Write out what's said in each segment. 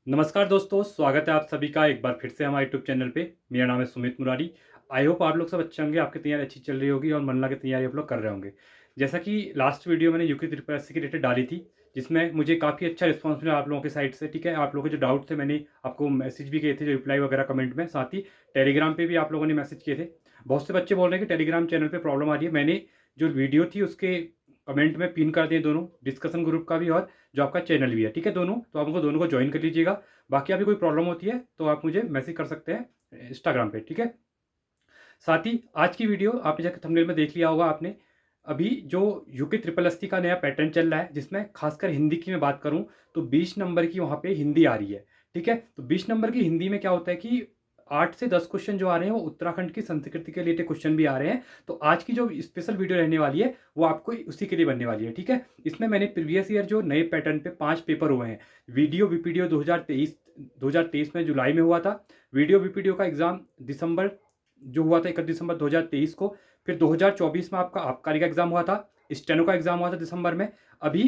नमस्कार दोस्तों, स्वागत है आप सभी का एक बार फिर से हमारे यूट्यूब चैनल पे। मेरा नाम है सुमित मुरारी। आई होप आप लोग सब अच्छे होंगे, आपकी तैयारी अच्छी चल रही होगी और मन लगा के तैयारी आप लोग कर रहे होंगे। जैसा कि लास्ट वीडियो मैंने यूके ट्रिपल एससी की रिलेटेड डाली थी, जिसमें मुझे काफ़ी अच्छा रिस्पॉन्स मिला आप लोगों की साइड से। ठीक है, आप लोगों के जो डाउट थे मैंने आपको मैसेज भी किए थे, जो रिप्लाई वगैरह कमेंट में, साथ ही टेलीग्राम पे भी आप लोगों ने मैसेज किए थे। बहुत से बच्चे बोल रहे हैं कि टेलीग्राम चैनल पे प्रॉब्लम आ रही है। मैंने जो वीडियो थी उसके कमेंट में पिन कर दिए दोनों, डिस्कशन ग्रुप का भी और जो आपका चैनल भी है। ठीक है, दोनों, तो आप उनको दोनों को ज्वाइन कर लीजिएगा। बाकी अभी कोई प्रॉब्लम होती है तो आप मुझे मैसेज कर सकते हैं इंस्टाग्राम पे। ठीक है, साथ ही आज की वीडियो आपने जैसे थंबनेल में देख लिया होगा आपने, अभी जो यूके ट्रिपल एससी का नया पैटर्न चल रहा है, जिसमें खासकर हिंदी की मैं बात करूं तो 20 नंबर की वहां पे हिंदी आ रही है। ठीक है, तो 20 नंबर की हिंदी में क्या होता है कि 8 से 10 क्वेश्चन जो आ रहे हैं वो उत्तराखंड की संस्कृति के रिलेटेड क्वेश्चन भी आ रहे हैं। तो आज की जो स्पेशल वीडियो रहने वाली है वो आपको उसी के लिए बनने वाली है। ठीक है, इसमें मैंने प्रीवियस ईयर जो नए पैटर्न पे 5 पेपर हुए हैं, वीडियो वीपीडीओ 2023 में जुलाई में हुआ था। वीडियो वीपीडीओ का एग्जाम दिसंबर जो हुआ था 31 दिसंबर 2023 को। फिर 2024 में आपका आबकारी का एग्जाम हुआ था, स्टेनो का एग्जाम हुआ था दिसंबर में। अभी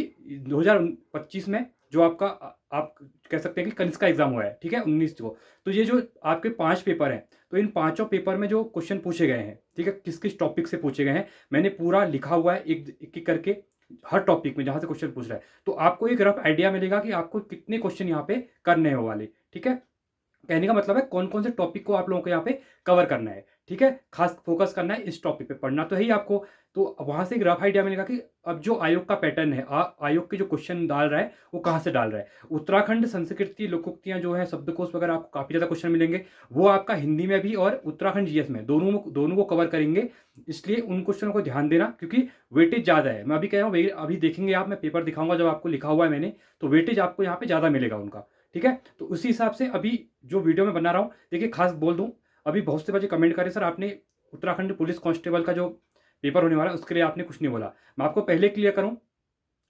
2025 में जो आपका आप कह सकते हैं कि कनिष्क का एग्जाम हुआ है। ठीक है, 19 को। तो ये जो आपके 5 पेपर हैं, तो इन पांचों पेपर में जो क्वेश्चन पूछे गए हैं, ठीक है, किस किस टॉपिक से पूछे गए हैं, मैंने पूरा लिखा हुआ है एक एक करके, हर टॉपिक में जहां से क्वेश्चन पूछ रहा है। तो आपको एक रफ आइडिया मिलेगा कि आपको कितने क्वेश्चन यहाँ पे करने हो वाले। ठीक है, कहने का मतलब है कौन कौन से टॉपिक को आप लोगों को यहाँ पे कवर करना है। ठीक है, खास फोकस करना है इस टॉपिक पे, पढ़ना तो है ही आपको। तो वहां से एक रफ आइडिया मिलेगा कि अब जो आयोग का पैटर्न है, आयोग के जो क्वेश्चन डाल रहा है वो कहाँ से डाल रहा है। उत्तराखंड संस्कृति लोकोक्तियां जो है, शब्दकोश वगैरह, आपको काफी ज्यादा क्वेश्चन मिलेंगे। वो आपका हिंदी में भी और उत्तराखंड जीएस में, दोनों को कवर करेंगे। इसलिए उन क्वेश्चनों को ध्यान देना, क्योंकि वेटेज ज्यादा है। मैं अभी कह रहा हूँ, अभी देखेंगे आप, मैं पेपर दिखाऊंगा जब आपको लिखा हुआ है मैंने, तो वेटेज आपको यहाँ पे ज्यादा मिलेगा उनका। ठीक है, तो उसी हिसाब से अभी जो वीडियो में बना रहा हूँ, देखिए खास बोल दूं, अभी बहुत से बच्चे कमेंट करें सर आपने उत्तराखंड पुलिस कांस्टेबल का जो पेपर होने वाला है उसके लिए आपने कुछ नहीं बोला। मैं आपको पहले क्लियर करूं,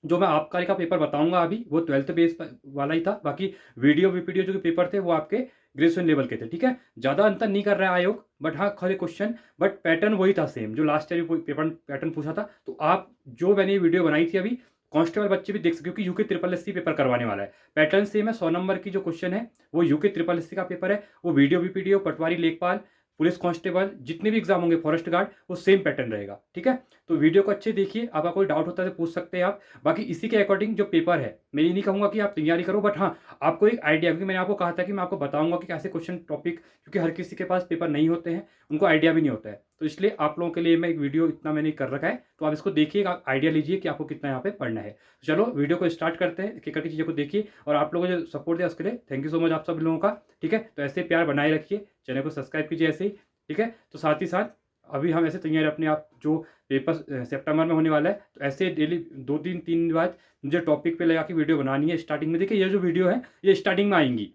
जो मैं आबकारी का पेपर बताऊंगा अभी वो 12th बेस वाला ही था। बाकी वीडियो वीपीडियो जो पेपर थे वो आपके ग्रेजुएशन लेवल के थे। ठीक है, ज्यादा अंतर नहीं कर रहा है आयोग, बट हाँ खरे क्वेश्चन, बट पैटर्न वही था सेम जो लास्ट ईयर पेपर पैटर्न पूछा था। तो आप जो मैंने ये वीडियो बनाई थी अभी, कांस्टेबल बच्चे भी देख सकते, क्योंकि यूके ट्रिपल एससी पेपर करवाने वाला है। पैटर्न सेम है, 100 नंबर की जो क्वेश्चन है वो यूके ट्रिपल एससी का पेपर है। वो वीडियो वीपीडीओ, पटवारी, लेखपाल, पुलिस कांस्टेबल, जितने भी एग्जाम होंगे, फॉरेस्ट गार्ड, वो सेम पैटर्न रहेगा। ठीक है, तो वीडियो को अच्छे देखिए, आपका कोई डाउट होता है तो पूछ सकते हैं आप। बाकी इसी के अकॉर्डिंग जो पेपर है, मैं ये नहीं कहूंगा कि आप तैयारी करो, बट हाँ आपको एक आइडिया, क्योंकि मैंने आपको कहा था कि मैं आपको बताऊंगा कि कैसे क्वेश्चन टॉपिक, क्योंकि हर किसी के पास पेपर नहीं होते हैं, उनको आइडिया भी नहीं होता है। तो इसलिए आप लोगों के लिए मैं एक वीडियो इतना मैंने कर रखा है, तो आप इसको देखिए, आइडिया लीजिए कि आपको कितना यहाँ पे पढ़ना है। तो चलो वीडियो को स्टार्ट करते हैं, एक एक चीज़ों को देखिए। और आप लोगों ने जो सपोर्ट दिया उसके लिए थैंक यू सो मच आप सब लोगों का। ठीक है, तो ऐसे प्यार बनाए रखिए, चैनल को सब्सक्राइब कीजिए ऐसे ही। ठीक है, तो साथ ही साथ अभी हम ऐसे तैयार अपने आप, जो पेपर सितंबर में होने वाला है, तो ऐसे डेली 2 3 दिन बाद मुझे टॉपिक पे लगा के वीडियो बनानी है। स्टार्टिंग में देखिए ये जो वीडियो है ये स्टार्टिंग में आएंगी,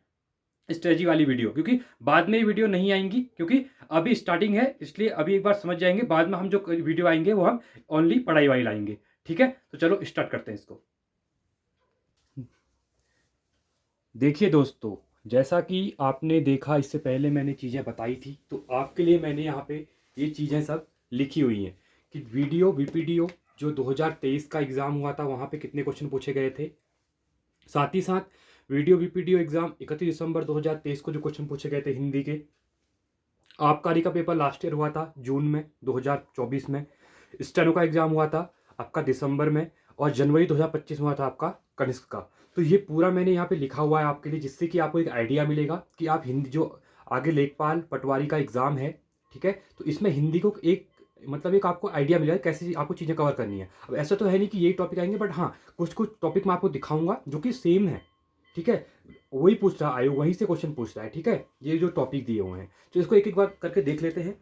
स्ट्रेटजी वाली वीडियो, क्योंकि बाद में ये वीडियो नहीं आएंगी, क्योंकि अभी स्टार्टिंग है। इसलिए अभी एक बार समझ जाएंगे, बाद में हम जो वीडियो आएंगे वो हम ओनली पढ़ाई वाली लाएंगे। ठीक है, तो चलो स्टार्ट करते हैं इसको। देखिए दोस्तों, जैसा कि आपने देखा, इससे पहले मैंने चीज़ें बताई थी, तो आपके लिए मैंने यहाँ पे ये चीज़ें सब लिखी हुई हैं कि वीडियो वीपीडीओ जो 2023 का एग्ज़ाम हुआ था वहाँ पे कितने क्वेश्चन पूछे गए थे। साथ ही साथ वीडियो वीपीडीओ एग्ज़ाम 31 दिसंबर 2023 को जो क्वेश्चन पूछे गए थे हिंदी के। आबकारी का पेपर लास्ट ईयर हुआ था जून में 2024 में। स्टेनो का एग्ज़ाम हुआ था आपका दिसंबर में, और जनवरी 2025 में हुआ था आपका कनिष्क का। तो ये पूरा मैंने यहाँ पे लिखा हुआ है आपके लिए, जिससे कि आपको एक आइडिया मिलेगा कि आप हिंदी, जो आगे लेखपाल पटवारी का एग्ज़ाम है, ठीक है, तो इसमें हिंदी को एक, मतलब एक आपको आइडिया मिलेगा कैसे आपको चीज़ें कवर करनी है। अब ऐसा तो है नहीं कि यही टॉपिक आएंगे, बट हाँ कुछ कुछ टॉपिक मैं आपको दिखाऊंगा जो कि सेम है। ठीक है, वही पूछ रहा आयोग, वहीं से क्वेश्चन पूछ रहा है। ठीक है, ये जो टॉपिक दिए हुए हैं, तो इसको एक एक बार करके देख लेते हैं।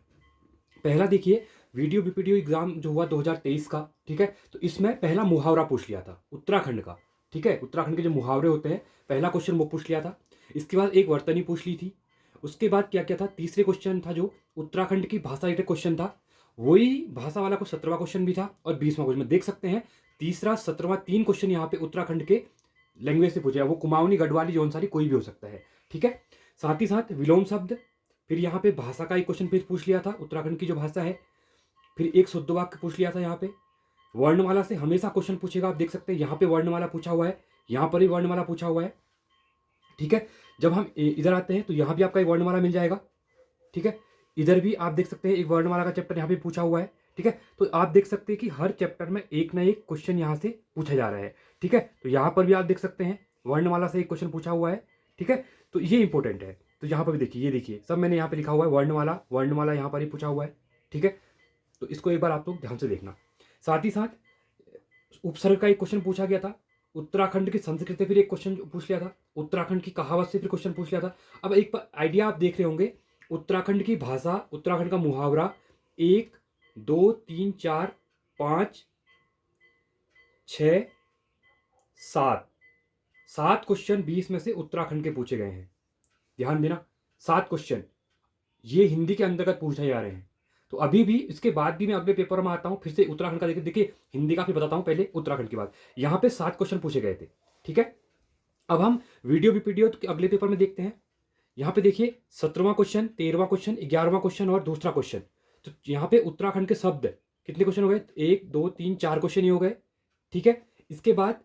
पहला देखिए, वीडियो वीपीडीओ एग्जाम जो हुआ 2023 का, ठीक है, तो इसमें पहला मुहावरा पूछ लिया था उत्तराखंड का। ठीक है, उत्तराखंड के जो मुहावरे होते हैं, पहला क्वेश्चन वो पूछ लिया था। इसके बाद एक वर्तनी पूछ ली थी। उसके बाद क्या क्या था, तीसरे क्वेश्चन था जो उत्तराखंड की भाषा रिलेटेड क्वेश्चन था, वही भाषा वाला को 17वां क्वेश्चन भी था, और 20वां क्वेश्चन देख सकते हैं। तीसरा 17वां 3 क्वेश्चन यहाँ पे उत्तराखंड के लैंग्वेज से पूछा है, वो कुमाऊनी, गढ़वाली, जौनसारी, कोई भी हो सकता है। ठीक है, साथ ही साथ विलोम शब्द, फिर यहाँ पे भाषा का एक क्वेश्चन फिर पूछ लिया था, उत्तराखंड की जो भाषा है। फिर एक शुद्ध वाक्य पूछ लिया था यहाँ पे। वर्णमाला से हमेशा क्वेश्चन पूछेगा, आप देख सकते हैं यहाँ पे वर्णमाला पूछा हुआ है, यहाँ पर भी वर्णमाला पूछा हुआ है। ठीक है। जब हम इधर आते हैं तो यहाँ भी आपका एक वर्णमाला मिल जाएगा। ठीक है, इधर भी आप देख सकते हैं एक वर्णमाला का चैप्टर यहाँ पे पूछा हुआ है। ठीक है, तो आप देख सकते हैं कि हर चैप्टर में एक ना एक क्वेश्चन यहाँ से पूछा जा रहा है। ठीक है, तो यहाँ पर भी आप देख सकते हैं वर्णमाला से एक क्वेश्चन पूछा हुआ है। ठीक है, तो ये इंपॉर्टेंट है। तो यहाँ पर भी देखिए, ये देखिए सब मैंने यहाँ पे लिखा हुआ है, वर्णमाला वर्णमाला यहाँ पर ही पूछा हुआ है। ठीक है, तो इसको एक बार आप लोग ध्यान से देखना। साथ ही साथ उपसर्ग का एक क्वेश्चन पूछा गया था, उत्तराखंड की संस्कृति से फिर एक क्वेश्चन पूछ लिया था, उत्तराखंड की कहावत से फिर क्वेश्चन पूछ लिया था। अब एक आइडिया आप देख रहे होंगे, उत्तराखंड की भाषा, उत्तराखंड का मुहावरा, 1 2 3 4 5 6 7 7 क्वेश्चन 20 में से उत्तराखंड के पूछे गए हैं। ध्यान देना, 7 क्वेश्चन ये हिंदी के अंतर्गत पूछे जा रहे हैं। तो अभी भी इसके बाद भी मैं अगले पेपर में आता हूँ, फिर से उत्तराखंड का देखिए हिंदी का फिर बताता हूँ, पहले उत्तराखंड की बात। यहाँ पे 7 क्वेश्चन पूछे गए थे। ठीक है, अब हम वीडियो वीडियो अगले पेपर में देखते हैं। यहाँ पे देखिए 17वां क्वेश्चन, 13वां क्वेश्चन, 11वां क्वेश्चन और दूसरा क्वेश्चन। तो यहाँ पे उत्तराखंड के शब्द कितने क्वेश्चन हो गए, 1 2 3 4 क्वेश्चन ही हो गए। ठीक है, इसके बाद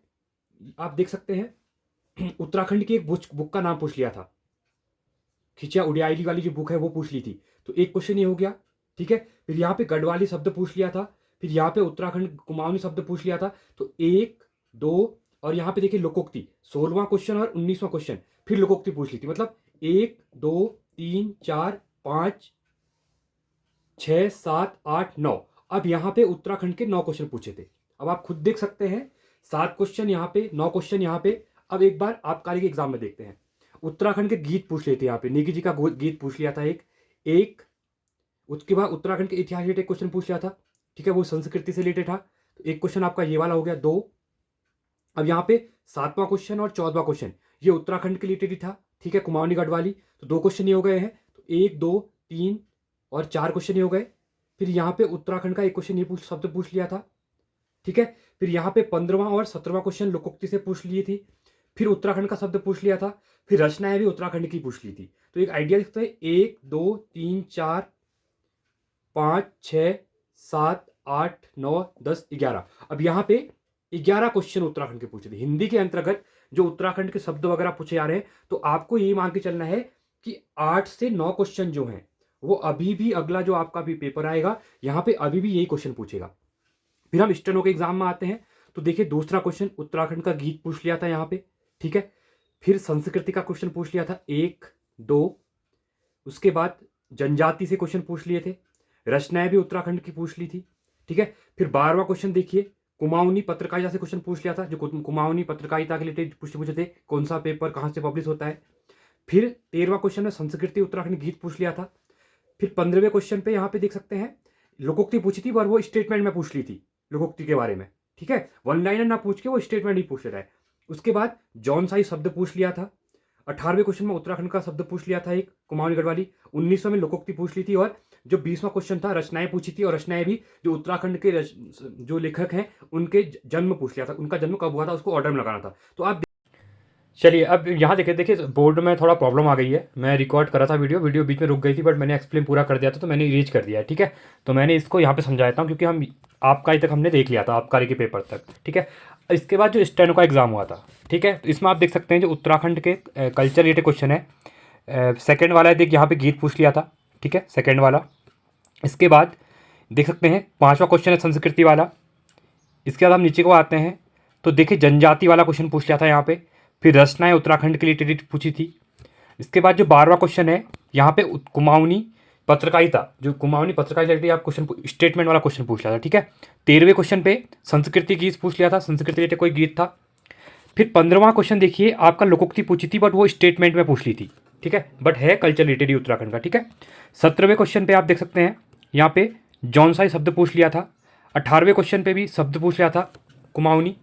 आप देख सकते हैं उत्तराखंड की एक बुक का नाम पूछ लिया था, खिचिया उडियाली वाली जो बुक है वो पूछ ली थी, तो एक क्वेश्चन ये हो गया। ठीक है, फिर यहाँ पे गढ़वाली शब्द पूछ लिया था, फिर यहाँ पे उत्तराखंड कुमाऊनी शब्द पूछ लिया था, तो 1 2 और यहाँ पे देखिए लोकोक्ति 16वां क्वेश्चन और 19वां क्वेश्चन फिर लोकोक्ति पूछ ली थी। मतलब 1 2 3 4 5 6 7 8 9, अब यहाँ पे उत्तराखंड के 9 क्वेश्चन पूछे थे। अब आप खुद देख सकते हैं 7 क्वेश्चन यहाँ पे, 9 क्वेश्चन यहाँ पे। अब एक बार आप कार्य के एग्जाम में देखते हैं, उत्तराखंड के गीत पूछ लिए थे यहाँ पे, नेगी जी का गीत पूछ लिया था एक। उसके बाद उत्तराखंड के इतिहास रिलेटेड क्वेश्चन पूछ लिया था। ठीक है, वो संस्कृति से रिलेटेड था, तो एक क्वेश्चन आपका ये वाला हो गया 2। अब यहाँ पे 7वां क्वेश्चन और 14वां क्वेश्चन ये उत्तराखंड के रिलेटेड ही था। ठीक है, कुमाऊनी गढ़वाली, तो 2 क्वेश्चन ये हो गए हैं, तो 1 2 3 और 4 क्वेश्चन ये हो गए। फिर यहाँ पे उत्तराखंड का एक क्वेश्चन ये शब्द पूछ लिया था। ठीक है, फिर यहाँ पे 15वां और 17वां क्वेश्चन लोकोक्ति से पूछ लिए थी, फिर उत्तराखंड का शब्द पूछ लिया था, फिर रचनाएं भी उत्तराखंड की पूछ ली थी। तो एक आइडिया दिखता है, 1 2 3 4 5 6 7 8 9 10 11। अब यहाँ पे 11 क्वेश्चन उत्तराखंड के पूछे थे हिंदी के अंतर्गत, जो उत्तराखंड के शब्द वगैरह पूछे जा रहे हैं। तो आपको ये मान के चलना है कि 8 से 9 क्वेश्चन जो हैं वो अभी भी अगला जो आपका भी पेपर आएगा यहाँ पे अभी भी यही क्वेश्चन पूछेगा। फिर हम स्टेनो के एग्जाम में आते हैं, तो देखिए दूसरा क्वेश्चन उत्तराखंड का गीत पूछ लिया था यहाँ पे। ठीक है, फिर संस्कृति का क्वेश्चन पूछ लिया था 1 2, उसके बाद जनजाति से क्वेश्चन पूछ लिए थे, रचनाएं भी उत्तराखंड की पूछ ली थी। ठीक है, फिर 12वां क्वेश्चन देखिए कुमाऊनी पत्रकारिता से क्वेश्चन पूछ लिया था, जो कुमाऊनी पत्रकारिता के लिए पूछे थे, कौन सा पेपर कहाँ से पब्लिश होता है। फिर 13वां क्वेश्चन में संस्कृति उत्तराखंड गीत पूछ लिया था। फिर 15वें क्वेश्चन पे यहाँ पे देख सकते हैं लोकोक्ति पूछी थी, पर वो स्टेटमेंट में पूछ ली थी लोकोक्ति के बारे में। ठीक है, वन लाइनर ना पूछ के वो स्टेटमेंट ही पूछ लेता है। उसके बाद जौनसाई शब्द पूछ लिया था। 18वें क्वेश्चन में उत्तराखंड का शब्द पूछ लिया था एक, कुमाऊनी गढ़वाली। 1900 में लोकोक्ति पूछ ली थी, और जो 20वां क्वेश्चन था रचनाएं पूछी थी, और रचनाएं भी जो उत्तराखंड के जो लेखक हैं उनके जन्म पूछ लिया था, उनका जन्म कब हुआ था उसको ऑर्डर में लगाना था। तो आप चलिए अब यहाँ देखिए बोर्ड में थोड़ा प्रॉब्लम आ गई है। मैं रिकॉर्ड कर रहा था वीडियो बीच में रुक गई थी, बट मैंने एक्सप्लेन पूरा कर दिया था, तो मैंने इरेज कर दिया है। ठीक है, तो मैंने इसको यहाँ पे समझाता हूँ, क्योंकि हम आपका ही तक हमने देख लिया था, आबकारी के पेपर तक। ठीक है, इसके बाद जो स्टेनो का एग्ज़ाम हुआ था, ठीक है, तो इसमें आप देख सकते हैं जो उत्तराखंड के कल्चर रिलेटेड क्वेश्चन है। सेकेंड वाला है, देख यहाँ पे गीत पूछ लिया था। ठीक है, सेकेंड वाला। इसके बाद देख सकते हैं 5वां क्वेश्चन है संस्कृति वाला। इसके बाद हम नीचे को आते हैं, तो देखिए जनजाति वाला क्वेश्चन पूछ लिया था यहाँ पे। फिर रचनाएं उत्तराखंड के रिलेटेड पूछी थी। इसके बाद जो 12वां क्वेश्चन है यहाँ पे कुमाऊनी पत्रकारिता, जो कुमाऊनी पत्रकारिता रिलेटेड आप क्वेश्चन स्टेटमेंट वाला क्वेश्चन पूछ लिया था। ठीक है, 13वें क्वेश्चन पे संस्कृति गीत पूछ लिया था, संस्कृति रिलेटेड कोई गीत था। फिर 15वां क्वेश्चन देखिए आपका लोकोक्ति पूछी थी, बट वो स्टेटमेंट में पूछ ली थी। ठीक है, बट है कल्चर रिलेटेड उत्तराखंड का। ठीक है, 17वें क्वेश्चन पे आप देख सकते हैं यहाँ पे जौनसाई शब्द पूछ लिया था। 18वें क्वेश्चन पे भी शब्द पूछ लिया था कुमाऊनी।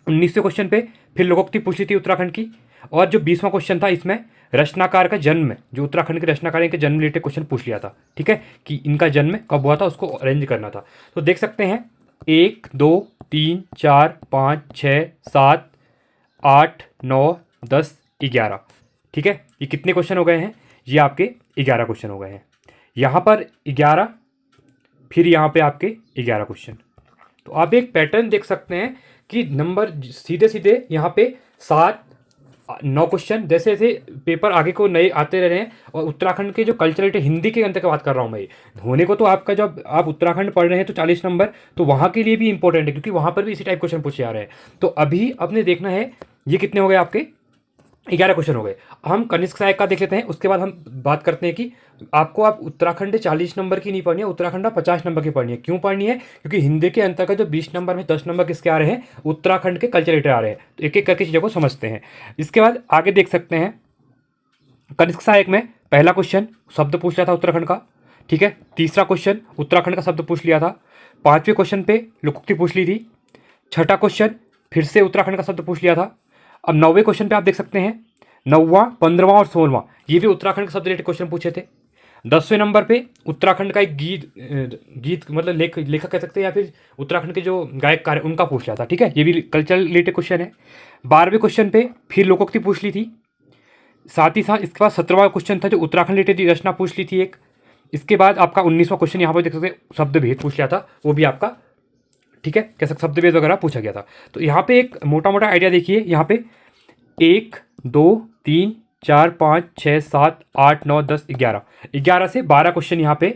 19वें क्वेश्चन पे फिर लोकोक्ति पूछी थी उत्तराखंड की। और जो 20वां क्वेश्चन था इसमें रचनाकार का जन्म, जो उत्तराखंड के रचनाकार के जन्म रिलेटेड क्वेश्चन पूछ लिया था। ठीक है, कि इनका जन्म कब हुआ था उसको अरेंज करना था। तो देख सकते हैं 1 2 3 4 5 6 7 8 9 10 11। ठीक है, ये कितने क्वेश्चन हो गए हैं, ये आपके 11 क्वेश्चन हो गए हैं। यहाँ पर 11, फिर यहाँ पे आपके 11 क्वेश्चन। तो आप एक पैटर्न देख सकते हैं कि नंबर सीधे सीधे यहाँ पे 7 9 क्वेश्चन, जैसे जैसे पेपर आगे को नए आते रह रहे हैं। और उत्तराखंड के जो कल्चरल हिंदी के अंतर की बात कर रहा हूँ मैं, होने को तो आपका जब आप उत्तराखंड पढ़ रहे हैं तो 40 नंबर तो वहाँ के लिए भी इंपॉर्टेंट है, क्योंकि वहाँ पर भी इसी टाइप क्वेश्चन पूछे जा रहे हैं। तो अभी अपने देखना है ये कितने हो गए आपके, 11 क्वेश्चन हो गए। हम कनिष्क सहायक का देख लेते हैं, उसके बाद हम बात करते हैं कि आपको आप उत्तराखंड 40 नंबर की नहीं पढ़नी है, उत्तराखंड 50 नंबर की पढ़नी है। क्यों पढ़नी है? क्योंकि हिंदी के अंतर्गत जो 20 नंबर में 10 नंबर किसके आ रहे हैं, उत्तराखंड के कल्चर रिलेटेड आ रहे हैं। तो एक एक करके चीज़ों को समझते हैं। इसके बाद आगे देख सकते हैं, कनिष्क सहायक में पहला क्वेश्चन शब्द पूछ लिया था उत्तराखंड का, ठीक है। तीसरा क्वेश्चन उत्तराखंड का शब्द पूछ लिया था। 5वें क्वेश्चन पे लोकोक्ति पूछ ली थी। छठा क्वेश्चन फिर से उत्तराखंड का शब्द पूछ लिया था। अब 9वें क्वेश्चन पे आप देख सकते हैं, 9वां, 15वां और 16वां ये भी उत्तराखंड के शब्द रिलेटेड क्वेश्चन पूछे थे। 10वें नंबर पे उत्तराखंड का एक गीत मतलब लेखक कह सकते हैं, या फिर उत्तराखंड के जो गायककार हैं उनका पूछ लिया था, ठीक है। ये भी कल्चरल रिलेटेड क्वेश्चन है। 12वें क्वेश्चन पे फिर लोकोक्ति पूछ ली थी। साथ ही साथ इसके बाद 17वां क्वेश्चन था जो उत्तराखंड रिलेटेड रचना पूछ ली थी एक। इसके बाद आपका 19वां क्वेश्चन यहाँ पर देख सकते हैं, शब्द भेद पूछ लिया था, वो भी आपका, ठीक है, कैसे शब्द भेद वगैरह पूछा गया था। तो यहाँ पे एक मोटा मोटा आइडिया देखिए, यहाँ पे 1 2 3 4 5 6 7 8 9 10 11 11 से 12 क्वेश्चन यहाँ पे।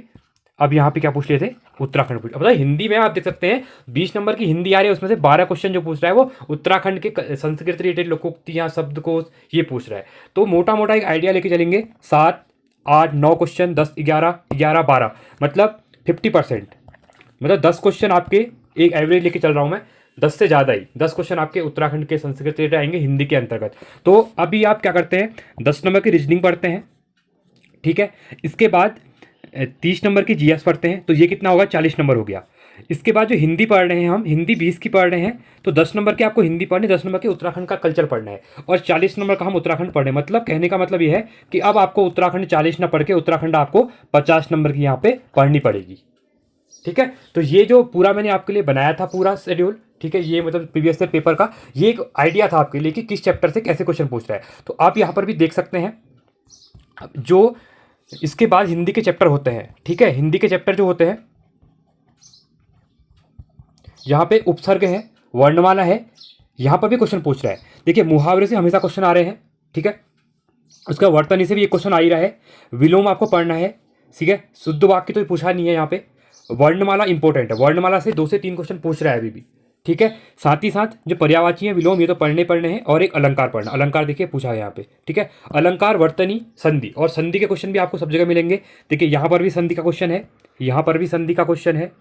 अब यहाँ पे क्या पूछ लिए थे, उत्तराखंड पूछ। अब बताइए हिंदी में आप देख सकते हैं 20 नंबर की हिंदी आ रही है, उसमें से 12 क्वेश्चन जो पूछ रहा है वो उत्तराखंड के संस्कृत रिलेटेड लोकोक्तियाँ, शब्दकोश ये पूछ रहा है। तो मोटा मोटा एक आइडिया लेके चलेंगे, 7 8 9 क्वेश्चन, 10 11 11 12 मतलब 50%, मतलब 10 क्वेश्चन आपके, एक एवरेज लेके चल रहा हूँ मैं, 10 से ज़्यादा ही 10 क्वेश्चन आपके उत्तराखंड के संस्कृत रिलेटेड आएंगे हिंदी के अंतर्गत। तो अभी आप क्या करते हैं, 10 नंबर की रीजनिंग पढ़ते हैं, ठीक है। इसके बाद 30 नंबर की जीएस पढ़ते हैं, तो ये कितना होगा, 40 नंबर हो गया। इसके बाद जो हिंदी पढ़ रहे हैं हम, हिंदी 20 की पढ़ रहे हैं, तो 10 नंबर के आपको हिंदी पढ़नी, 10 नंबर के उत्तराखंड का कल्चर पढ़ना है, और 40 नंबर का हम उत्तराखंड पढ़ रहे हैं। मतलब कहने का मतलब ये है कि अब आपको उत्तराखंड 40 न पढ़ के उत्तराखंड आपको 50 नंबर की यहाँ पे पढ़नी पड़ेगी, ठीक है। तो ये जो पूरा मैंने आपके लिए बनाया था पूरा शेड्यूल, ठीक है, ये मतलब प्रीवियस ईयर पेपर का ये एक आइडिया था आपके लिए कि किस चैप्टर से कैसे क्वेश्चन पूछ रहा है। तो आप यहाँ पर भी देख सकते हैं, जो इसके बाद हिंदी के चैप्टर होते हैं, ठीक है, हिंदी के चैप्टर जो होते हैं, यहाँ पे उपसर्ग है, वर्णमाला है, यहाँ पर भी क्वेश्चन पूछ रहा है। देखिए मुहावरे से हमेशा क्वेश्चन आ रहे हैं, ठीक है। उसका वर्तनी से भी एक क्वेश्चन आ ही रहा है। विलोम आपको पढ़ना है, ठीक है। शुद्ध वाक्य तो पूछा नहीं है यहाँ पे। वर्णमाला इंपॉर्टेंट है, वर्णमाला से 2 से 3 क्वेश्चन पूछ रहा है अभी भी, ठीक है। साथ ही साथ जो पर्यायवाची है, विलोम, ये तो पढ़ने हैं, और एक अलंकार पढ़ना, अलंकार देखिए पूछा है यहाँ पे, ठीक है। अलंकार, वर्तनी, संधि, और संधि के क्वेश्चन भी आपको सब जगह मिलेंगे। देखिए यहाँ पर भी संधि का क्वेश्चन है, यहाँ पर भी संधि का क्वेश्चन है,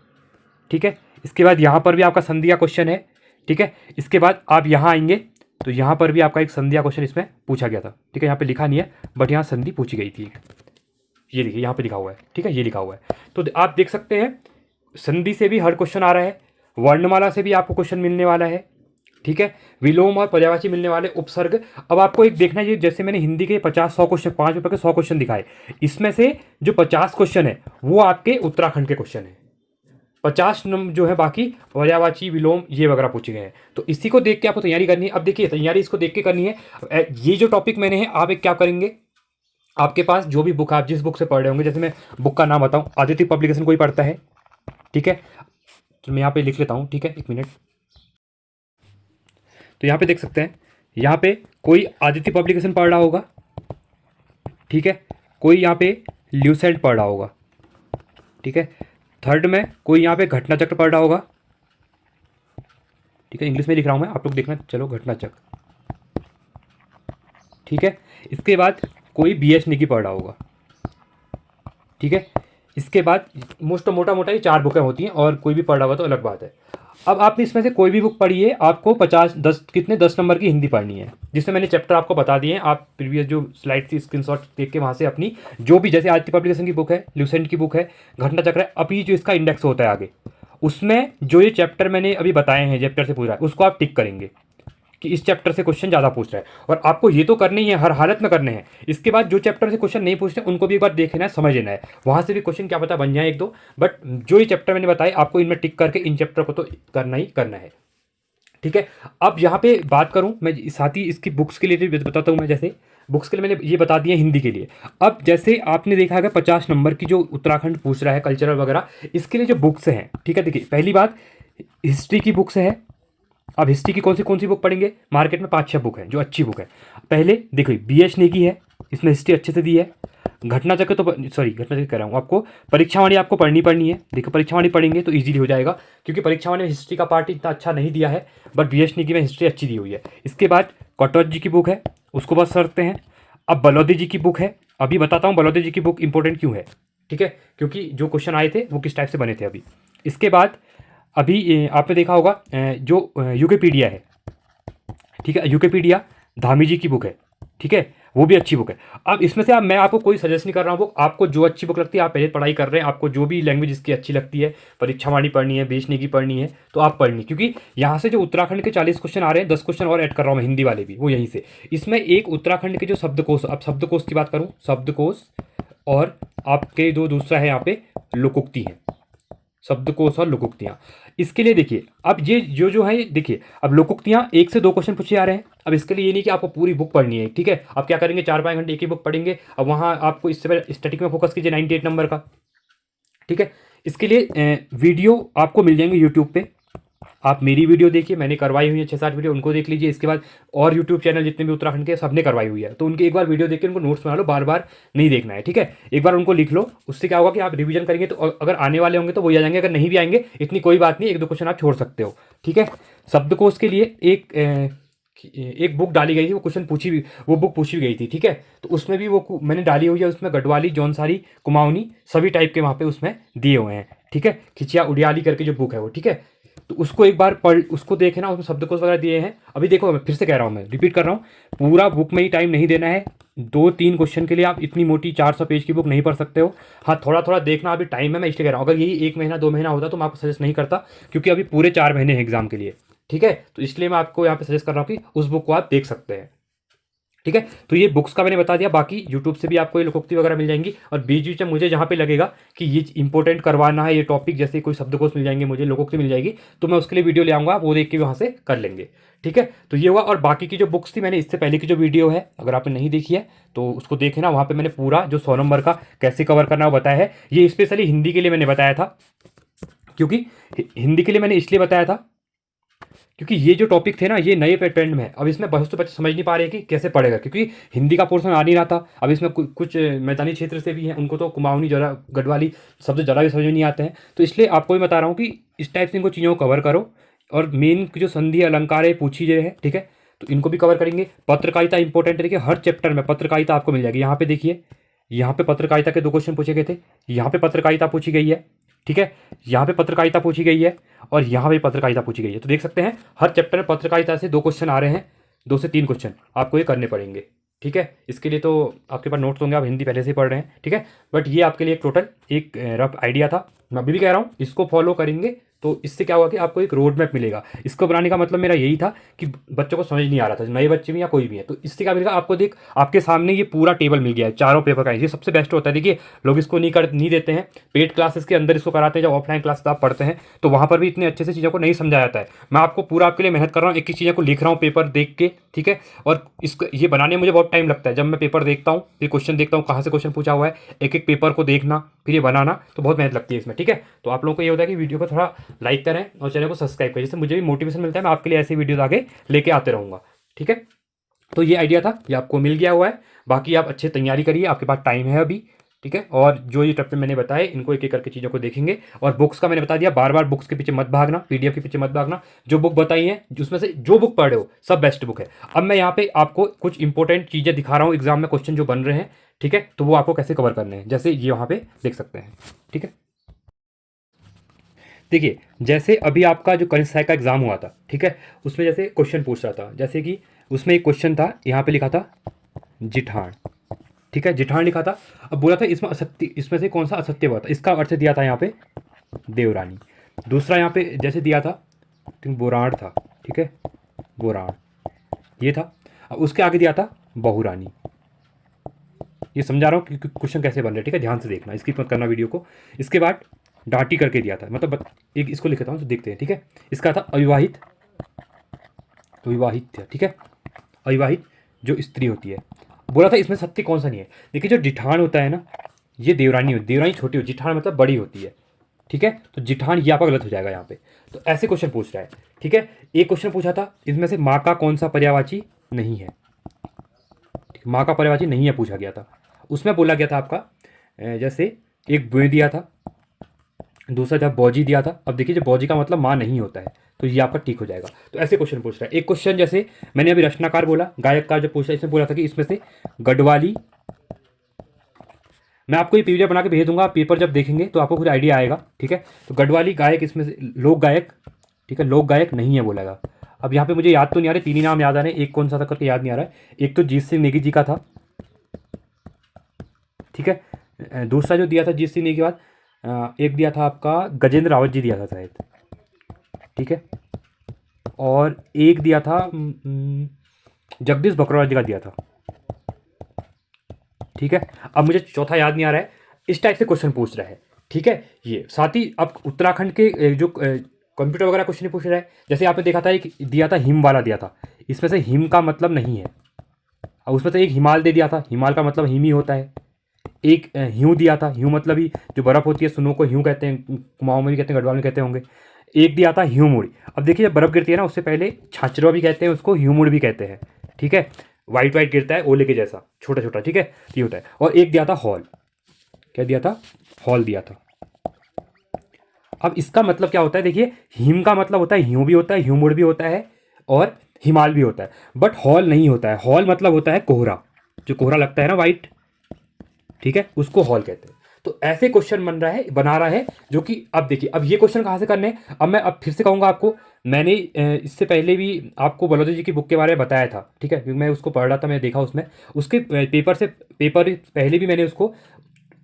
ठीक है। इसके बाद यहाँ पर भी आपका संधि का क्वेश्चन है, ठीक है। इसके बाद आप यहाँ आएंगे तो यहाँ पर भी आपका एक संधि का क्वेश्चन इसमें पूछा गया था, ठीक है। यहाँ पे लिखा नहीं है बट यहाँ संधि पूछी गई थी, ये देखिए यहाँ पे लिखा हुआ है, ठीक है, ये लिखा हुआ है। तो आप देख सकते हैं संधि से भी हर क्वेश्चन आ रहा है, वर्णमाला से भी आपको क्वेश्चन मिलने वाला है, ठीक है। विलोम और पर्यायवाची मिलने वाले, उपसर्ग। अब आपको एक देखना है, जैसे मैंने हिंदी के 50-100 क्वेश्चन, 5 पेपर के 100 क्वेश्चन दिखाए, इसमें से जो 50 क्वेश्चन है वो आपके उत्तराखंड के क्वेश्चन है, 50 जो है बाकी पर्यायवाची, विलोम ये वगैरह पूछे गए हैं। तो इसी को देख के आपको तैयारी करनी है। अब देखिए तैयारी इसको देख के करनी है। ये जो टॉपिक मैंने है, आप एक क्या करेंगे, आपके पास जो भी बुक, आप जिस बुक से पढ़ रहे होंगे, जैसे मैं बुक का नाम बताऊं, आदित्य पब्लिकेशन कोई पढ़ता है, ठीक है, तो मैं यहाँ पे लिख लेता हूँ, ठीक है, 1 मिनट। तो यहाँ पे देख सकते हैं, यहाँ पे कोई आदित्य पब्लिकेशन पढ़ रहा होगा, ठीक है, कोई यहाँ पे ल्यूसेंट पढ़ रहा होगा, ठीक है। थर्ड में कोई यहाँ पे घटना चक्र पढ़ रहा होगा, ठीक है, इंग्लिश में लिख रहा हूँ मैं, आप लोग देखना, चलो घटना चक्र, ठीक है। इसके बाद कोई BH निकी पढ़ रहा होगा, ठीक है। इसके बाद मोटा मोटा ये 4 बुकें होती हैं, और कोई भी पढ़ रहा होगा तो अलग बात है। अब आपने इसमें से कोई भी बुक पढ़ी है, आपको 10 नंबर की हिंदी पढ़नी है, जिसमें मैंने चैप्टर आपको बता दिए हैं। आप प्रीवियस जो स्लाइड थी स्क्रीनशॉट देख के वहाँ से अपनी जो भी, जैसे आदित्य पब्लिकेशन की बुक है, ल्यूसेंट की बुक है, घटना चक्र है, अभी जो इसका इंडेक्स होता है आगे, उसमें जो ये चैप्टर मैंने अभी बताए हैं, चैप्टर से पूरा उसको आप टिक करेंगे कि इस चैप्टर से क्वेश्चन ज़्यादा पूछ रहा है, और आपको ये तो करने ही है, हर हालत में करने हैं। इसके बाद जो चैप्टर से क्वेश्चन नहीं पूछते उनको भी एक बार देख लेना है, समझ लेना है, वहाँ से भी क्वेश्चन क्या पता बन जाए 1-2, बट जो ये चैप्टर मैंने बताए आपको इनमें टिक करके इन चैप्टर को तो करना ही करना है, ठीक है। अब यहाँ पे बात करूँ मैं, साथ ही इसकी बुक्स के लिए भी बताता हूँ मैं। जैसे बुक्स के लिए मैंने ये बता दिया हिंदी के लिए। अब जैसे आपने देखा है 50 नंबर की जो उत्तराखंड पूछ रहा है कल्चरल वगैरह, इसके लिए जो बुक्स हैं, ठीक है, देखिए पहली बात हिस्ट्री की बुक्स है, अब हिस्ट्री की कौन सी बुक पढ़ेंगे? मार्केट में 5-6 बुक है जो अच्छी बुक है। पहले देखो BH नेगी है, इसमें हिस्ट्री अच्छे से दी है। घटना चक्र तो सॉरी घटना चक्र कह रहा हूँ, आपको परीक्षावाणी आपको पढ़नी है। देखो परीक्षावाणी पढ़ेंगे तो ईजिली हो जाएगा, क्योंकि परीक्षावाणी में हिस्ट्री का पार्ट इतना अच्छा नहीं दिया है, बट BH नेगी में हिस्ट्री अच्छी दी हुई है। इसके बाद कटौत जी की बुक है, उसको बस सकते हैं। अब बलौदी जी की बुक है, अभी बताता हूँ बलौदी जी की बुक इंपॉर्टेंट क्यों है, ठीक है, क्योंकि जो क्वेश्चन आए थे वो किस टाइप से बने थे अभी। इसके बाद अभी आपने देखा होगा जो यूकेपीडिया है, ठीक है, यूकेपीडिया धामी जी की बुक है, ठीक है, वो भी अच्छी बुक है। अब इसमें से मैं आपको कोई सजेस्ट नहीं कर रहा हूँ बुक, आपको जो अच्छी बुक लगती है आप पहले पढ़ाई कर रहे हैं, आपको जो भी लैंग्वेज इसकी अच्छी लगती है, परीक्षावाणी पढ़नी है, बेचने की पढ़नी है, तो आप पढ़नी, क्योंकि यहाँ से जो उत्तराखंड के 40 क्वेश्चन आ रहे हैं, 10 क्वेश्चन और ऐड कर रहा हूँ मैं हिंदी वाले भी, वो यहीं से। इसमें एक उत्तराखंड के जो शब्दकोश, अब शब्दकोश की बात करूँ, शब्दकोश और आपके दूसरा है यहाँ पे लोकोक्ति है, शब्दकोश और लोकोक्तियाँ। इसके लिए देखिए अब ये जो है ये देखिए, अब लोकोक्तियाँ 1 से 2 क्वेश्चन पूछे आ रहे हैं। अब इसके लिए ये नहीं कि आपको पूरी बुक पढ़नी है, ठीक है, आप क्या करेंगे 4-5 घंटे एक ही बुक पढ़ेंगे। अब वहाँ आपको इससे पहले स्टैटिक में फोकस कीजिए 98 नंबर का, ठीक है। इसके लिए वीडियो आपको मिल जाएंगे यूट्यूब पे, आप मेरी वीडियो देखिए, मैंने करवाई हुई है 6-7 वीडियो, उनको देख लीजिए। इसके बाद और यूट्यूब चैनल जितने भी उत्तराखंड के सबने करवाई हुई है, तो उनकी एक बार वीडियो देख के उनको नोट्स बना लो, बार बार नहीं देखना है, ठीक है, एक बार उनको लिख लो। उससे क्या होगा कि आप रिवीजन करेंगे तो अगर आने वाले होंगे तो वही आ जाएंगे, अगर नहीं भी आएंगे इतनी कोई बात नहीं, 1-2 क्वेश्चन आप छोड़ सकते हो, ठीक है। शब्दकोश के लिए एक बुक डाली गई थी, वो क्वेश्चन वो बुक पूछी गई थी, ठीक है, तो उसमें भी वो मैंने डाली हुई है, उसमें गढ़वाली, जौनसारी, कुमाऊनी सभी टाइप के वहाँ पे उसमें दिए हुए हैं, ठीक है। खिचिया उड़ियाली करके जो बुक है वो, ठीक है, तो उसको एक बार पढ़, उसको देखना, उसमें शब्दकोश वगैरह दिए हैं। अभी देखो मैं फिर से कह रहा हूँ, मैं रिपीट कर रहा हूँ, पूरा बुक में ही टाइम नहीं देना है। 2-3 क्वेश्चन के लिए आप इतनी मोटी 400 पेज की बुक नहीं पढ़ सकते हो। हाँ, थोड़ा थोड़ा देखना अभी टाइम है, मैं इसलिए कह रहा हूँ। अगर यही 1 महीना 2 महीना होता तो मैं आपको सजेस्ट नहीं करता, क्योंकि अभी पूरे 4 महीने हैं एग्जाम के लिए, ठीक है, तो इसलिए मैं आपको यहाँ पे सजेस्ट कर रहा हूँ कि उस बुक को आप देख सकते हैं, ठीक है। तो ये बुक्स का मैंने बता दिया, बाकी यूट्यूब से भी आपको ये लोकोक्ति वगैरह मिल जाएंगी। और बीच बीच में मुझे जहाँ पे लगेगा कि ये इंपॉर्टेंट करवाना है, ये टॉपिक, जैसे कोई शब्दकोश मिल जाएंगे, मुझे लोकोक्ति मिल जाएगी, तो मैं उसके लिए वीडियो ले आऊँगा, वो देख के वहाँ से कर लेंगे, ठीक है। तो ये हुआ। और बाकी की जो बुक्स थी, मैंने इससे पहले की जो वीडियो है, अगर आपने नहीं देखी है तो उसको देखना, वहाँ पर मैंने पूरा जो 100 नंबर का कैसे कवर करना है वो बताया है। ये स्पेशली हिंदी के लिए मैंने बताया था, क्योंकि हिंदी के लिए मैंने इसलिए बताया था क्योंकि ये जो टॉपिक थे ना, ये नए ट्रेंड में है। अब इसमें बहुत से बच्चे समझ नहीं पा रहे कि कैसे पढ़ेगा, क्योंकि हिंदी का पोर्शन आ नहीं रहा था। अब इसमें कुछ मैदानी क्षेत्र से भी हैं, उनको तो कुमाऊनी, जरा गढ़वाली शब्द जरा भी समझ में नहीं आते हैं। तो इसलिए आपको भी बता रहा हूँ कि इस टाइप से इनको चीज़ों को कवर करो। और मेन जो संधि अलंकार है पूछी गए है, ठीक है, तो इनको भी कवर करेंगे। पत्रकारिता इंपॉर्टेंट है, देखिए हर चैप्टर में पत्रकारिता आपको मिल जाएगी। यहाँ पे देखिए, यहाँ पे पत्रकारिता के 2 क्वेश्चन पूछे गए थे, यहाँ पे पत्रकारिता पूछी गई है, ठीक है, यहाँ पे पत्रकारिता पूछी गई है, और यहाँ पे पत्रकारिता पूछी गई है। तो देख सकते हैं हर चैप्टर में पत्रकारिता से 2 क्वेश्चन आ रहे हैं, 2 से 3 क्वेश्चन आपको ये करने पड़ेंगे, ठीक है। इसके लिए तो आपके पास नोट्स होंगे, आप हिंदी पहले से ही पढ़ रहे हैं, ठीक है, बट ये आपके लिए टोटल एक रफ आइडिया था। मैं अभी भी कह रहा हूँ, इसको फॉलो करेंगे तो इससे क्या होगा कि आपको एक रोड मैप मिलेगा। इसको बनाने का मतलब मेरा यही था कि बच्चों को समझ नहीं आ रहा था, नए बच्चे भी या कोई भी है, तो इससे क्या मिलेगा आपको, देख आपके सामने ये पूरा टेबल मिल गया है चारों पेपर का। ये सबसे बेस्ट होता है। देखिए लोग इसको नहीं देते हैं, पेड क्लासेस के अंदर इसको कराते हैं। जब ऑफलाइन क्लासेस आप पढ़ते हैं तो वहाँ पर भी इतने अच्छे से चीज़ों को नहीं समझाया जाता है। मैं आपको पूरा आपके लिए मेहनत कर रहा हूँ, एक एक चीज़ों को लिख रहा हूँ पेपर देख के, ठीक है। और इसको ये बनाने में मुझे बहुत टाइम लगता है। जब मैं पेपर देखता हूँ, फिर क्वेश्चन देखता हूँ कहाँ से क्वेश्चन पूछा हुआ है, एक एक पेपर को देखना, फिर ये बनाना, तो बहुत मेहनत लगती है इसमें, ठीक है। तो आप लोगों को ये होता है कि वीडियो को थोड़ा लाइक करें और चैनल को सब्सक्राइब करें, जिससे मुझे भी मोटिवेशन मिलता है, मैं आपके लिए ऐसे वीडियोस आगे लेके आते रहूँगा, ठीक है। तो ये आइडिया था, ये आपको मिल गया हुआ है। बाकी आप अच्छे तैयारी करिए, आपके पास टाइम है अभी, ठीक है। और जो ये टप्पे मैंने बताए, इनको एक एक करके चीज़ों को देखेंगे। और बुक्स का मैंने बता दिया, बार बार बुक्स के पीछे मत भागना, पीडीएफ के पीछे मत भागना। जो बुक बताई है, उसमें से जो बुक पढ़े हो सब बेस्ट बुक है। अब मैं यहाँ पे आपको कुछ इंपॉर्टेंट चीज़ें दिखा रहा हूँ, एग्जाम में क्वेश्चन जो बन रहे हैं, ठीक है, तो वो आपको कैसे कवर करने हैं, जैसे ये वहाँ पे देख सकते हैं, ठीक है। देखिए जैसे अभी आपका जो करंट साइक का एग्जाम हुआ था, ठीक है, उसमें जैसे क्वेश्चन पूछ रहा था, जैसे कि उसमें एक क्वेश्चन था, यहाँ पे लिखा था जिठान, ठीक है, जिठान लिखा था। अब बोला था इसमें असत्य, इसमें से कौन सा असत्य हुआ था, इसका अर्थ दिया था यहाँ पे देवरानी। दूसरा यहाँ पे जैसे दिया था, बोराण था, ठीक है, बोराण ये था। अब उसके आगे दिया था बहुरानी। ये समझा रहा हूँ कि क्वेश्चन कैसे बन रहे हैं, ठीक है, ध्यान से देखना, स्किप मत करना वीडियो को। इसके बाद डांटी करके दिया था, मतलब एक इसको लिखता हूँ तो देखते हैं, ठीक है। इसका था अविवाहित, अविवाहित था, ठीक है, अविवाहित जो स्त्री होती है। बोला था इसमें सत्य कौन सा नहीं है। देखिए जो जिठान होता है ना, ये देवरानी होती है, देवरानी छोटी होती है, जिठान मतलब बड़ी होती है, ठीक है, तो जिठान ये आपका गलत हो जाएगा यहाँ पे। तो ऐसे क्वेश्चन पूछ रहा है, ठीक है। एक क्वेश्चन पूछा था इसमें से माँ का कौन सा पर्यायवाची नहीं है, माँ का पर्यायवाची नहीं है पूछा गया था। उसमें बोला गया था आपका जैसे एक बुए दिया था, दूसरा जब बौजी दिया था। अब देखिए, जब बौजी का मतलब माँ नहीं होता है तो ये आपका ठीक हो जाएगा। तो ऐसे क्वेश्चन पूछ रहा है। एक क्वेश्चन जैसे मैंने अभी रचनाकार बोला, गायककार जब पूछा, इसमें बोला था कि इसमें से गढ़वाली, मैं आपको ये पीडीएफ बना के भेज दूंगा, आप पेपर जब देखेंगे तो आपको कुछ आइडिया आएगा, ठीक है। तो गढ़वाली गायक इसमें से लोक गायक, ठीक है, लोक गायक नहीं है बोलेगा। अब यहाँ पे मुझे याद तो नहीं आ रहे, तीन ही नाम याद आ रहे हैं, एक कौन सा था करके याद नहीं आ रहा है। एक तो जीत सिंह नेगी जी का था, ठीक है। दूसरा जो दिया था जीत सिंह नेगी के बाद एक दिया था आपका गजेंद्र रावत जी दिया था शायद, ठीक है। और एक दिया था जगदीश बकरवाल जी का दिया था, ठीक है। अब मुझे चौथा याद नहीं आ रहा है। इस टाइप से क्वेश्चन पूछ रहा है, ठीक है। ये साथ ही अब उत्तराखंड के जो कंप्यूटर वगैरह क्वेश्चन पूछ रहा है। जैसे आपने देखा था एक दिया था हिम वाला दिया था, इसमें से हिम का मतलब नहीं है। अब उसमें से एक हिमाल दे दिया था, हिमाल का मतलब हिम ही होता है। एक ह्यू दिया था, ह्यू मतलब ही जो बर्फ़ होती है, स्नो को ह्यू कहते हैं, कुमाऊं में भी कहते हैं, गढ़वाल में कहते होंगे। एक दिया था ह्यूमुड़। अब देखिए, जब बर्फ़ गिरती है ना, उससे पहले छाछरवा भी कहते हैं उसको, ह्यूमुड़ भी कहते हैं, ठीक है। वाइट वाइट गिरता है ओले के जैसा, छोटा छोटा, ठीक है, ये होता है। और एक दिया था हॉल, क्या दिया था, हॉल दिया था। अब इसका मतलब क्या होता है, देखिए, हिम का मतलब होता है ह्यू भी होता है, ह्यूमुड़ भी होता है और हिमाल भी होता है, बट हॉल नहीं होता है। हॉल मतलब होता है कोहरा, जो कोहरा लगता है ना वाइट, ठीक है, उसको हॉल कहते हैं। तो ऐसे क्वेश्चन बना रहा है जो कि अब देखिए, अब ये क्वेश्चन कहाँ से करने हैं। अब मैं अब फिर से कहूँगा आपको, मैंने इससे पहले भी आपको बलौदी जी की बुक के बारे में बताया था, ठीक है, क्योंकि मैं उसको पढ़ रहा था, मैं देखा उसमें उसके पेपर पहले भी मैंने उसको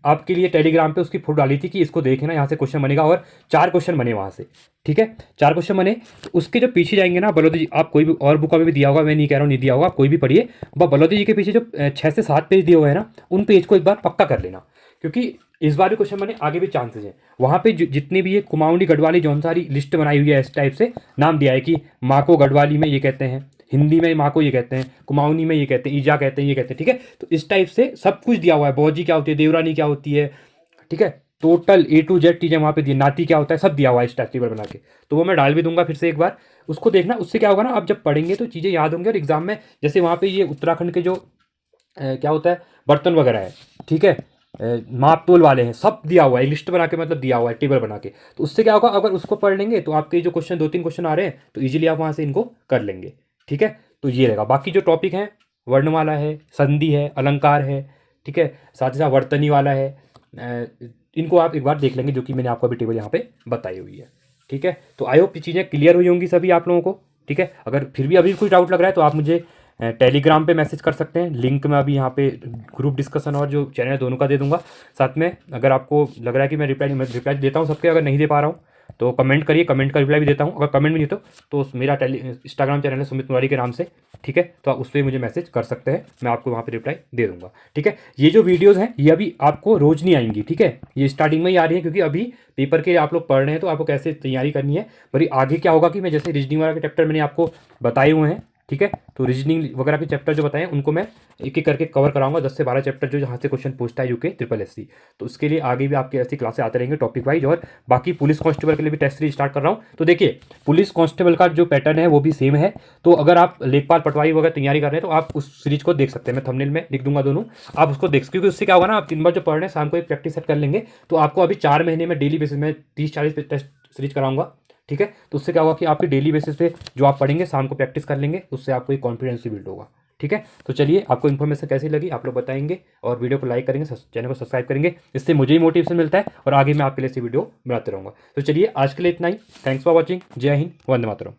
आपके लिए टेलीग्राम पे उसकी फोटो डाली थी कि इसको देखना, यहाँ से क्वेश्चन बनेगा। और 4 क्वेश्चन बने वहाँ से, ठीक है, 4 क्वेश्चन बने। तो उसके जो पीछे जाएंगे ना बलौदी जी, आप कोई भी और बुक में भी दिया होगा, मैं नहीं कह रहा हूँ नहीं दिया होगा, आप कोई भी पढ़िए, बलौदी जी के पीछे जो 6 से 7 पेज दिए हुए हैं ना, उन पेज को एक बार पक्का कर लेना, क्योंकि इस बार भी क्वेश्चन बने, आगे भी चांसेस हैं। वहाँ पे जितने भी ये कुमाऊनी गढ़वाली जौन सारी लिस्ट बनाई हुई है, इस टाइप से नाम दिया है कि माँ को गढ़वाली में ये कहते हैं, हिंदी में माँ को ये कहते हैं, कुमाऊनी में ये कहते हैं, ईजा कहते हैं, ये कहते हैं, ठीक है। तो इस टाइप से सब कुछ दिया हुआ है, बौजी क्या होती है, देवरानी क्या होती है, ठीक है, टोटल A to Z चीज़ें वहाँ पे दी, नाती क्या होता है, सब दिया हुआ है इस टाइप टेबल बना के। तो वो मैं डाल भी दूंगा फिर से एक बार, उसको देखना। उससे क्या होगा ना, आप जब पढ़ेंगे तो चीज़ें याद होंगी, और एग्जाम में जैसे वहाँ पे ये उत्तराखंड के जो क्या होता है बर्तन वगैरह है, ठीक है, माप तोल वाले हैं, सब दिया हुआ है, लिस्ट बना के मतलब दिया हुआ है टेबल बना के। तो उससे क्या होगा, अगर उसको पढ़ लेंगे तो आपके जो क्वेश्चन 2-3 क्वेश्चन आ रहे हैं तो ईजिली आप वहाँ से इनको कर लेंगे, ठीक है। तो ये रहेगा। बाकी जो टॉपिक हैं, वर्णमाला है, संधि है, अलंकार है, ठीक है, साथ ही साथ वर्तनी वाला है, इनको आप एक बार देख लेंगे, जो कि मैंने आपको अभी टेबल यहाँ पे बताई हुई है, ठीक है। तो आई होप ये चीज़ें क्लियर हुई होंगी सभी आप लोगों को, ठीक है। अगर फिर भी अभी कुछ डाउट लग रहा है तो आप मुझे टेलीग्राम पे मैसेज कर सकते हैं, लिंक मैं अभी यहाँ पे ग्रुप डिस्कशन और जो चैनल है दोनों का दे दूंगा। साथ में अगर आपको लग रहा है कि मैं रिप्लाई देता हूँ सबके, अगर नहीं दे पा रहा हूँ तो कमेंट करिए, कमेंट का रिप्लाई भी देता हूँ। अगर कमेंट भी नहीं तो मेरा इंस्टाग्राम चैनल है सुमित मुरारी के नाम से, ठीक है, तो आप उस पर मुझे मैसेज कर सकते हैं, मैं आपको वहाँ पे रिप्लाई दे दूंगा, ठीक है। ये जो वीडियोस हैं ये अभी आपको रोज नहीं आएंगी, ठीक है, ये स्टार्टिंग में ही आ रही है, क्योंकि अभी पेपर के आप लोग पढ़ रहे हैं तो आपको कैसे तैयारी करनी है। पर आगे क्या होगा कि मैं जैसे रीजनिंग वगैरह के चैप्टर मैंने आपको बताए हुए हैं, ठीक है, तो रीजनिंग वगैरह के चैप्टर जो बताएं उनको मैं एक एक करके कवर कराऊंगा, 10 से 12 चैप्टर जो जहाँ से क्वेश्चन पूछता है यूके SSC। तो उसके लिए आगे भी आपके ऐसी क्लासें आते रहेंगे टॉपिक वाइज। और बाकी पुलिस कांस्टेबल के लिए भी टेस्ट सीरीज स्टार्ट कर रहा हूँ। तो देखिए, पुलिस कांस्टेबल का जो पैटर्न है वो भी सेम है। तो अगर आप लेखपाल पटवारी वगैरह तैयारी कर रहे हैं तो आप उस सीरीज को देख सकते हैं, मैं थंबनेल में लिख दूंगा दोनों, आप उसको देख सकते, क्योंकि उससे क्या होगा ना, आप 3 बार जो पढ़ रहे हैं शाम को एक प्रैक्टिस सेट कर लेंगे, तो आपको अभी 4 महीने में डेली बेसिस में 30-40 टेस्ट सीरीज कराऊंगा, ठीक है। तो उससे क्या होगा कि आपकी डेली बेसिस पे जो आप पढ़ेंगे शाम को प्रैक्टिस कर लेंगे, उससे आपको एक कॉन्फिडेंस भी बिल्ड होगा, ठीक है। तो चलिए, आपको इन्फॉर्मेशन कैसी लगी आप लोग बताएंगे, और वीडियो को लाइक करेंगे, चैनल को सब्सक्राइब करेंगे, इससे मुझे ही मोटिवेशन मिलता है और आगे मैं आपके लिए ऐसी वीडियो बनाते रहूँगा। तो चलिए, आज के लिए इतना ही। Thanks for watching. जय हिंद, वंदे मातरम।